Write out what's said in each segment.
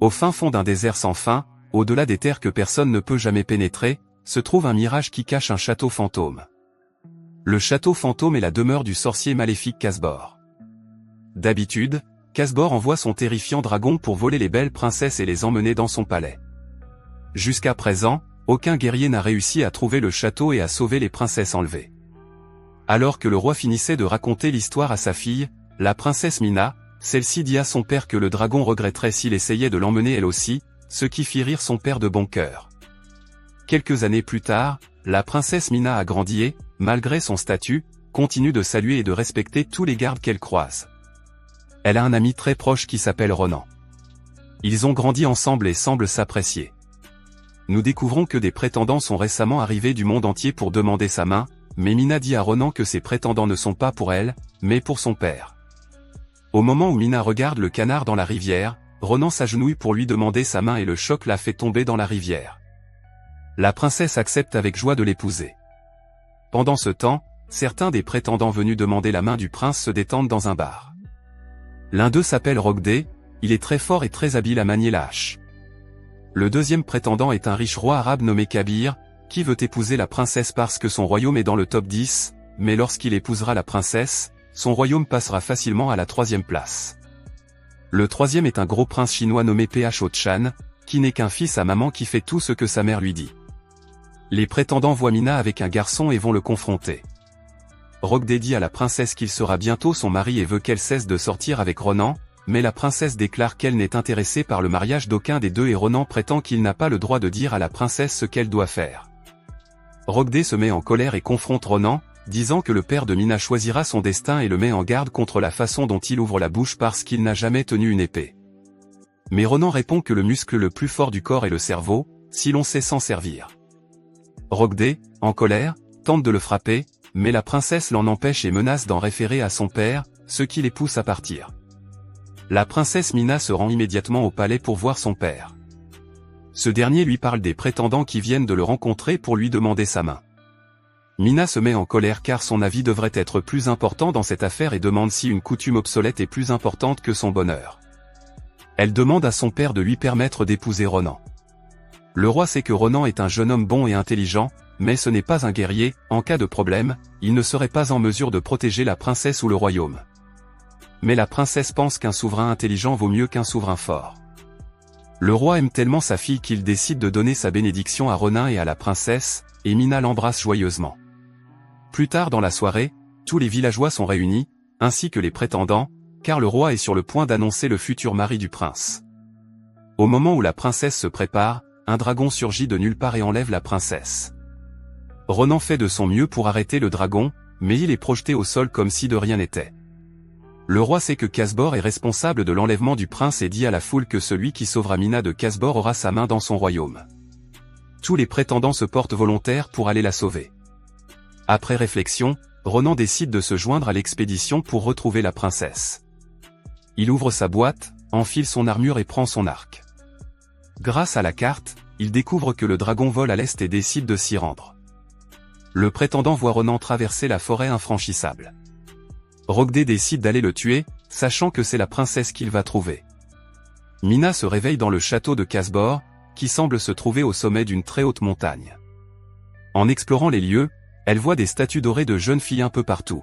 Au fin fond d'un désert sans fin, au-delà des terres que personne ne peut jamais pénétrer, se trouve un mirage qui cache un château fantôme. Le château fantôme est la demeure du sorcier maléfique Casbor. D'habitude, Casbor envoie son terrifiant dragon pour voler les belles princesses et les emmener dans son palais. Jusqu'à présent, aucun guerrier n'a réussi à trouver le château et à sauver les princesses enlevées. Alors que le roi finissait de raconter l'histoire à sa fille, la princesse Mina, celle-ci dit à son père que le dragon regretterait s'il essayait de l'emmener elle aussi, ce qui fit rire son père de bon cœur. Quelques années plus tard, la princesse Mina a grandi et, malgré son statut, continue de saluer et de respecter tous les gardes qu'elle croise. Elle a un ami très proche qui s'appelle Ronan. Ils ont grandi ensemble et semblent s'apprécier. Nous découvrons que des prétendants sont récemment arrivés du monde entier pour demander sa main, mais Mina dit à Ronan que ces prétendants ne sont pas pour elle, mais pour son père. Au moment où Mina regarde le canard dans la rivière, Ronan s'agenouille pour lui demander sa main et le choc la fait tomber dans la rivière. La princesse accepte avec joie de l'épouser. Pendant ce temps, certains des prétendants venus demander la main du prince se détendent dans un bar. L'un d'eux s'appelle Rogdé, il est très fort et très habile à manier la hache. Le deuxième prétendant est un riche roi arabe nommé Kabir, qui veut épouser la princesse parce que son royaume est dans le top 10, mais lorsqu'il épousera la princesse, son royaume passera facilement à la 3e place. Le troisième est un gros prince chinois nommé Pho Chan, qui n'est qu'un fils à maman qui fait tout ce que sa mère lui dit. Les prétendants voient Mina avec un garçon et vont le confronter. Rogdé dit à la princesse qu'il sera bientôt son mari et veut qu'elle cesse de sortir avec Ronan, mais la princesse déclare qu'elle n'est intéressée par le mariage d'aucun des deux et Ronan prétend qu'il n'a pas le droit de dire à la princesse ce qu'elle doit faire. Rogdé se met en colère et confronte Ronan, disant que le père de Mina choisira son destin et le met en garde contre la façon dont il ouvre la bouche parce qu'il n'a jamais tenu une épée. Mais Ronan répond que le muscle le plus fort du corps est le cerveau, si l'on sait s'en servir. Rogdé, en colère, tente de le frapper, mais la princesse l'en empêche et menace d'en référer à son père, ce qui les pousse à partir. La princesse Mina se rend immédiatement au palais pour voir son père. Ce dernier lui parle des prétendants qui viennent de le rencontrer pour lui demander sa main. Mina se met en colère car son avis devrait être plus important dans cette affaire et demande si une coutume obsolète est plus importante que son bonheur. Elle demande à son père de lui permettre d'épouser Ronan. Le roi sait que Ronan est un jeune homme bon et intelligent, mais ce n'est pas un guerrier, en cas de problème, il ne serait pas en mesure de protéger la princesse ou le royaume. Mais la princesse pense qu'un souverain intelligent vaut mieux qu'un souverain fort. Le roi aime tellement sa fille qu'il décide de donner sa bénédiction à Ronan et à la princesse, et Mina l'embrasse joyeusement. Plus tard dans la soirée, tous les villageois sont réunis, ainsi que les prétendants, car le roi est sur le point d'annoncer le futur mari du prince. Au moment où la princesse se prépare, un dragon surgit de nulle part et enlève la princesse. Ronan fait de son mieux pour arrêter le dragon, mais il est projeté au sol comme si de rien n'était. Le roi sait que Casbor est responsable de l'enlèvement du prince et dit à la foule que celui qui sauvera Mina de Casbor aura sa main dans son royaume. Tous les prétendants se portent volontaires pour aller la sauver. Après réflexion, Ronan décide de se joindre à l'expédition pour retrouver la princesse. Il ouvre sa boîte, enfile son armure et prend son arc. Grâce à la carte, il découvre que le dragon vole à l'est et décide de s'y rendre. Le prétendant voit Ronan traverser la forêt infranchissable. Rogdé décide d'aller le tuer, sachant que c'est la princesse qu'il va trouver. Mina se réveille dans le château de Casbor, qui semble se trouver au sommet d'une très haute montagne. En explorant les lieux, elle voit des statues dorées de jeunes filles un peu partout.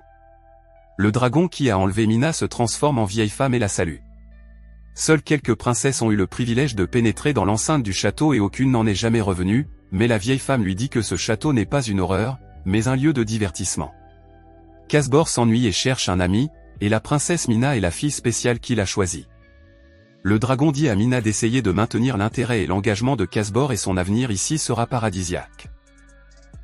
Le dragon qui a enlevé Mina se transforme en vieille femme et la salue. Seules quelques princesses ont eu le privilège de pénétrer dans l'enceinte du château et aucune n'en est jamais revenue, mais la vieille femme lui dit que ce château n'est pas une horreur, mais un lieu de divertissement. Casbor s'ennuie et cherche un ami, et la princesse Mina est la fille spéciale qu'il a choisie. Le dragon dit à Mina d'essayer de maintenir l'intérêt et l'engagement de Casbor et son avenir ici sera paradisiaque.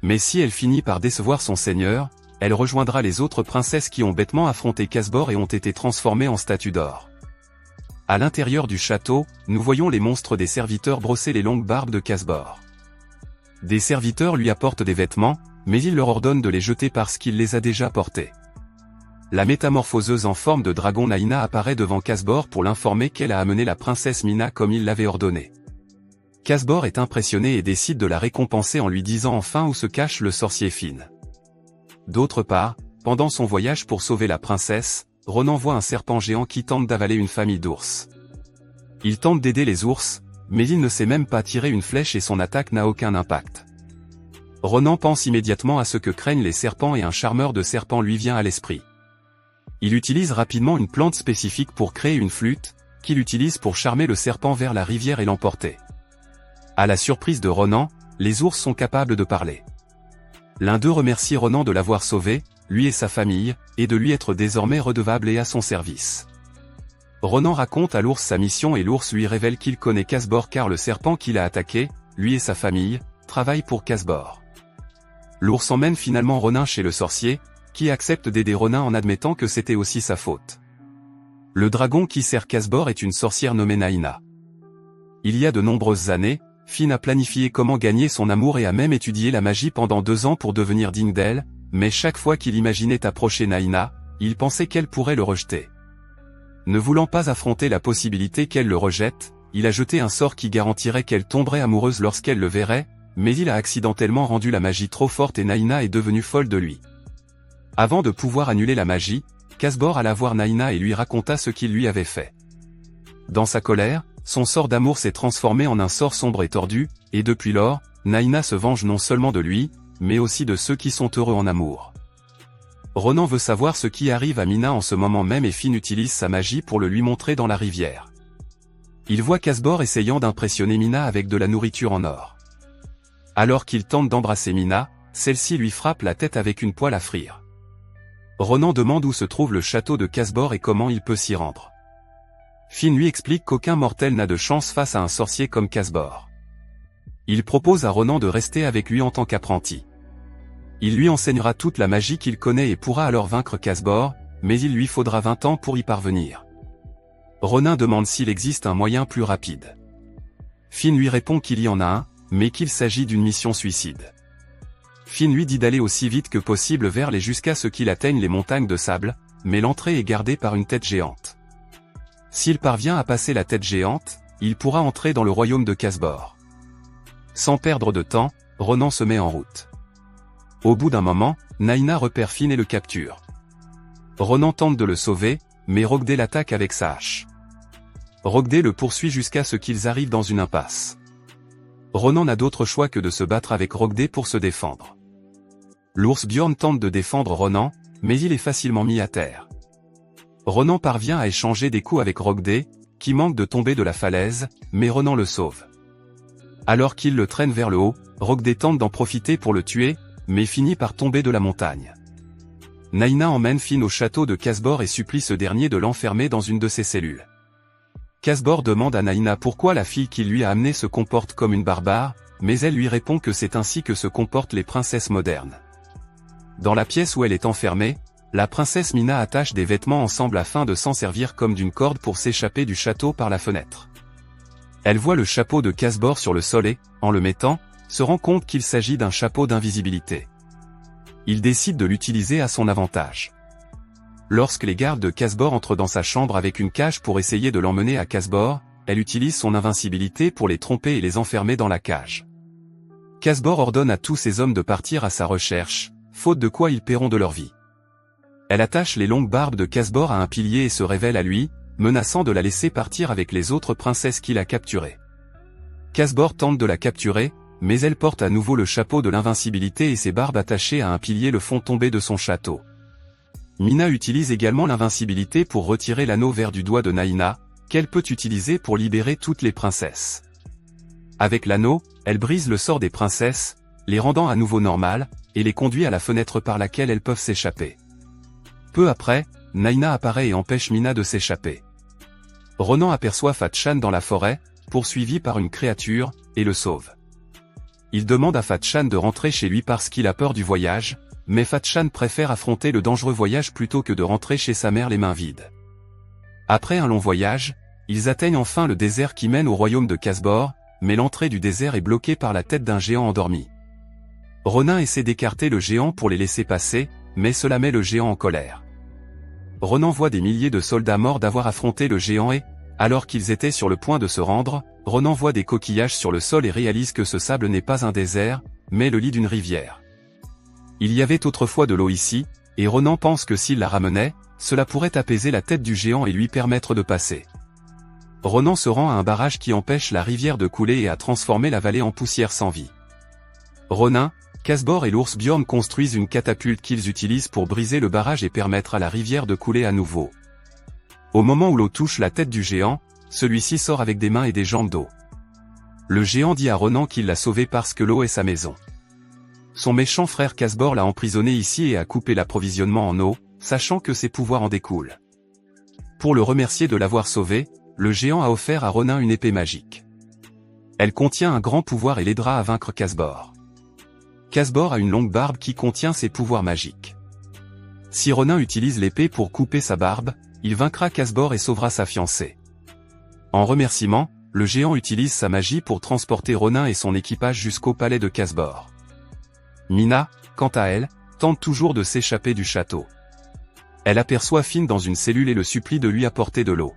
Mais si elle finit par décevoir son seigneur, elle rejoindra les autres princesses qui ont bêtement affronté Casbor et ont été transformées en statues d'or. À l'intérieur du château, nous voyons les monstres des serviteurs brosser les longues barbes de Casbor. Des serviteurs lui apportent des vêtements, mais il leur ordonne de les jeter parce qu'il les a déjà portés. La métamorphoseuse en forme de dragon Naina apparaît devant Casbor pour l'informer qu'elle a amené la princesse Mina comme il l'avait ordonné. Casbor est impressionné et décide de la récompenser en lui disant enfin où se cache le sorcier Finn. D'autre part, pendant son voyage pour sauver la princesse, Ronan voit un serpent géant qui tente d'avaler une famille d'ours. Il tente d'aider les ours, mais il ne sait même pas tirer une flèche et son attaque n'a aucun impact. Ronan pense immédiatement à ce que craignent les serpents et un charmeur de serpents lui vient à l'esprit. Il utilise rapidement une plante spécifique pour créer une flûte, qu'il utilise pour charmer le serpent vers la rivière et l'emporter. À la surprise de Ronan, les ours sont capables de parler. L'un d'eux remercie Ronan de l'avoir sauvé, lui et sa famille, et de lui être désormais redevable et à son service. Ronan raconte à l'ours sa mission et l'ours lui révèle qu'il connaît Casbor car le serpent qu'il a attaqué, lui et sa famille, travaillent pour Casbor. L'ours emmène finalement Ronan chez le sorcier, qui accepte d'aider Ronan en admettant que c'était aussi sa faute. Le dragon qui sert Casbor est une sorcière nommée Naina. Il y a de nombreuses années, Finn a planifié comment gagner son amour et a même étudié la magie pendant 2 ans pour devenir digne d'elle, mais chaque fois qu'il imaginait approcher Naina, il pensait qu'elle pourrait le rejeter. Ne voulant pas affronter la possibilité qu'elle le rejette, il a jeté un sort qui garantirait qu'elle tomberait amoureuse lorsqu'elle le verrait, mais il a accidentellement rendu la magie trop forte et Naina est devenue folle de lui. Avant de pouvoir annuler la magie, Casbor alla voir Naina et lui raconta ce qu'il lui avait fait. Dans sa colère, son sort d'amour s'est transformé en un sort sombre et tordu, et depuis lors, Naina se venge non seulement de lui, mais aussi de ceux qui sont heureux en amour. Ronan veut savoir ce qui arrive à Mina en ce moment même et Finn utilise sa magie pour le lui montrer dans la rivière. Il voit Casbor essayant d'impressionner Mina avec de la nourriture en or. Alors qu'il tente d'embrasser Mina, celle-ci lui frappe la tête avec une poêle à frire. Ronan demande où se trouve le château de Casbor et comment il peut s'y rendre. Finn lui explique qu'aucun mortel n'a de chance face à un sorcier comme Casbor. Il propose à Ronan de rester avec lui en tant qu'apprenti. Il lui enseignera toute la magie qu'il connaît et pourra alors vaincre Casbor, mais il lui faudra 20 ans pour y parvenir. Ronan demande s'il existe un moyen plus rapide. Finn lui répond qu'il y en a un, mais qu'il s'agit d'une mission suicide. Finn lui dit d'aller aussi vite que possible vers les jusqu'à ce qu'il atteigne les montagnes de sable, mais l'entrée est gardée par une tête géante. S'il parvient à passer la tête géante, il pourra entrer dans le royaume de Casbor. Sans perdre de temps, Ronan se met en route. Au bout d'un moment, Naina repère Finn et le capture. Ronan tente de le sauver, mais Rogdé l'attaque avec sa hache. Rogdé le poursuit jusqu'à ce qu'ils arrivent dans une impasse. Ronan n'a d'autre choix que de se battre avec Rogdé pour se défendre. L'ours Bjorn tente de défendre Ronan, mais il est facilement mis à terre. Ronan parvient à échanger des coups avec Rogdé, qui manque de tomber de la falaise, mais Ronan le sauve. Alors qu'il le traîne vers le haut, Rogdé tente d'en profiter pour le tuer, mais finit par tomber de la montagne. Naina emmène Finn au château de Casbor et supplie ce dernier de l'enfermer dans une de ses cellules. Casbor demande à Naina pourquoi la fille qui lui a amené se comporte comme une barbare, mais elle lui répond que c'est ainsi que se comportent les princesses modernes. Dans la pièce où elle est enfermée, la princesse Mina attache des vêtements ensemble afin de s'en servir comme d'une corde pour s'échapper du château par la fenêtre. Elle voit le chapeau de Casbor sur le sol et, en le mettant, se rend compte qu'il s'agit d'un chapeau d'invisibilité. Il décide de l'utiliser à son avantage. Lorsque les gardes de Casbor entrent dans sa chambre avec une cage pour essayer de l'emmener à Casbor, elle utilise son invincibilité pour les tromper et les enfermer dans la cage. Casbor ordonne à tous ses hommes de partir à sa recherche, faute de quoi ils paieront de leur vie. Elle attache les longues barbes de Casbor à un pilier et se révèle à lui, menaçant de la laisser partir avec les autres princesses qu'il a capturées. Casbor tente de la capturer, mais elle porte à nouveau le chapeau de l'invincibilité et ses barbes attachées à un pilier le font tomber de son château. Mina utilise également l'invincibilité pour retirer l'anneau vert du doigt de Naina, qu'elle peut utiliser pour libérer toutes les princesses. Avec l'anneau, elle brise le sort des princesses, les rendant à nouveau normales, et les conduit à la fenêtre par laquelle elles peuvent s'échapper. Peu après, Naina apparaît et empêche Mina de s'échapper. Ronan aperçoit Fatchan dans la forêt, poursuivi par une créature, et le sauve. Il demande à Fatchan de rentrer chez lui parce qu'il a peur du voyage, mais Fatchan préfère affronter le dangereux voyage plutôt que de rentrer chez sa mère les mains vides. Après un long voyage, ils atteignent enfin le désert qui mène au royaume de Casbor, mais l'entrée du désert est bloquée par la tête d'un géant endormi. Ronan essaie d'écarter le géant pour les laisser passer, mais cela met le géant en colère. Ronan voit des milliers de soldats morts d'avoir affronté le géant et, alors qu'ils étaient sur le point de se rendre, Ronan voit des coquillages sur le sol et réalise que ce sable n'est pas un désert, mais le lit d'une rivière. Il y avait autrefois de l'eau ici, et Ronan pense que s'il la ramenait, cela pourrait apaiser la tête du géant et lui permettre de passer. Ronan se rend à un barrage qui empêche la rivière de couler et a transformé la vallée en poussière sans vie. Ronin, Casbor et l'ours Bjorn construisent une catapulte qu'ils utilisent pour briser le barrage et permettre à la rivière de couler à nouveau. Au moment où l'eau touche la tête du géant, celui-ci sort avec des mains et des jambes d'eau. Le géant dit à Ronan qu'il l'a sauvé parce que l'eau est sa maison. Son méchant frère Casbor l'a emprisonné ici et a coupé l'approvisionnement en eau, sachant que ses pouvoirs en découlent. Pour le remercier de l'avoir sauvé, le géant a offert à Ronin une épée magique. Elle contient un grand pouvoir et l'aidera à vaincre Casbor. Casbor a une longue barbe qui contient ses pouvoirs magiques. Si Ronin utilise l'épée pour couper sa barbe, il vaincra Casbor et sauvera sa fiancée. En remerciement, le géant utilise sa magie pour transporter Ronin et son équipage jusqu'au palais de Casbor. Mina, quant à elle, tente toujours de s'échapper du château. Elle aperçoit Finn dans une cellule et le supplie de lui apporter de l'eau.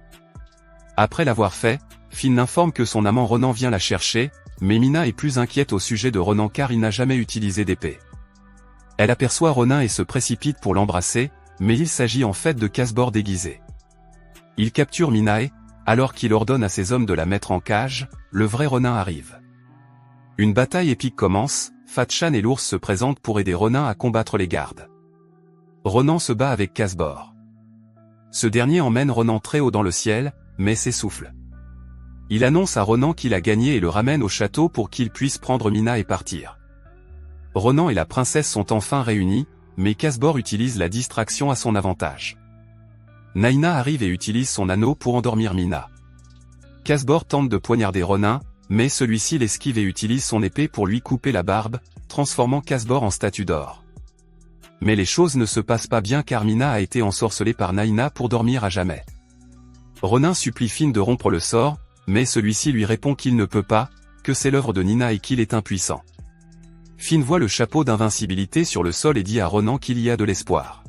Après l'avoir fait, Finn informe que son amant Ronan vient la chercher, mais Mina est plus inquiète au sujet de Ronan car il n'a jamais utilisé d'épée. Elle aperçoit Ronin et se précipite pour l'embrasser, mais il s'agit en fait de Casbor déguisé. Il capture Mina et, alors qu'il ordonne à ses hommes de la mettre en cage, le vrai Ronin arrive. Une bataille épique commence, Fatchan et l'ours se présentent pour aider Ronin à combattre les gardes. Ronan se bat avec Casbor. Ce dernier emmène Ronan très haut dans le ciel, mais s'essouffle. Il annonce à Ronan qu'il a gagné et le ramène au château pour qu'il puisse prendre Mina et partir. Ronan et la princesse sont enfin réunis, mais Casbor utilise la distraction à son avantage. Naina arrive et utilise son anneau pour endormir Mina. Casbor tente de poignarder Ronin, mais celui-ci l'esquive et utilise son épée pour lui couper la barbe, transformant Casbor en statue d'or. Mais les choses ne se passent pas bien car Mina a été ensorcelée par Naina pour dormir à jamais. Ronin supplie Finn de rompre le sort, mais celui-ci lui répond qu'il ne peut pas, que c'est l'œuvre de Nina et qu'il est impuissant. Finn voit le chapeau d'invincibilité sur le sol et dit à Ronan qu'il y a de l'espoir.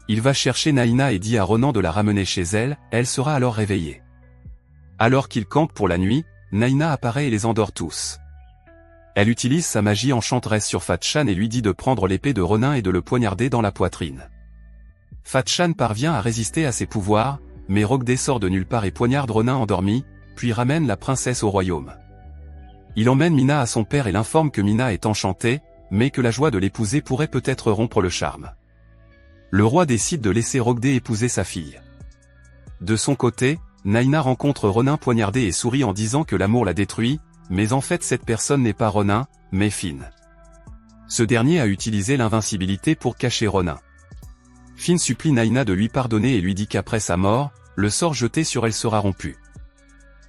Il va chercher Naina et dit à Ronan de la ramener chez elle, elle sera alors réveillée. Alors qu'il campe pour la nuit, Naina apparaît et les endort tous. Elle utilise sa magie enchanteresse sur Fatchan et lui dit de prendre l'épée de Ronin et de le poignarder dans la poitrine. Fatchan parvient à résister à ses pouvoirs, mais Rogdé sort de nulle part et poignarde Ronin endormi, puis ramène la princesse au royaume. Il emmène Mina à son père et l'informe que Mina est enchantée, mais que la joie de l'épouser pourrait peut-être rompre le charme. Le roi décide de laisser Rogdé épouser sa fille. De son côté, Naina rencontre Ronin poignardé et sourit en disant que l'amour l'a détruit, mais en fait cette personne n'est pas Ronin, mais Finn. Ce dernier a utilisé l'invincibilité pour cacher Ronin. Finn supplie Naina de lui pardonner et lui dit qu'après sa mort, le sort jeté sur elle sera rompu.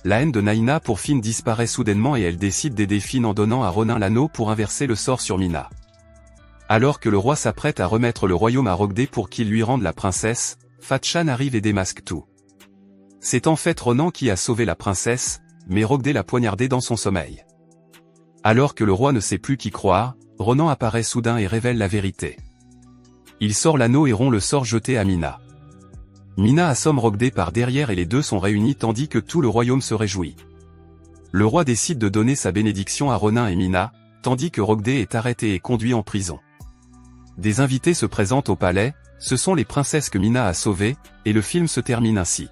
La haine de Naina pour Finn disparaît soudainement et elle décide d'aider Finn en donnant à Ronin l'anneau pour inverser le sort sur Mina. Alors que le roi s'apprête à remettre le royaume à Rogdé pour qu'il lui rende la princesse, Fatchan arrive et démasque tout. C'est en fait Ronan qui a sauvé la princesse, mais Rogdé l'a poignardé dans son sommeil. Alors que le roi ne sait plus qui croire, Ronan apparaît soudain et révèle la vérité. Il sort l'anneau et rompt le sort jeté à Mina. Mina assomme Rogdé par derrière et les deux sont réunis tandis que tout le royaume se réjouit. Le roi décide de donner sa bénédiction à Ronin et Mina, tandis que Rogdé est arrêté et conduit en prison. Des invités se présentent au palais, ce sont les princesses que Mina a sauvées, et le film se termine ainsi.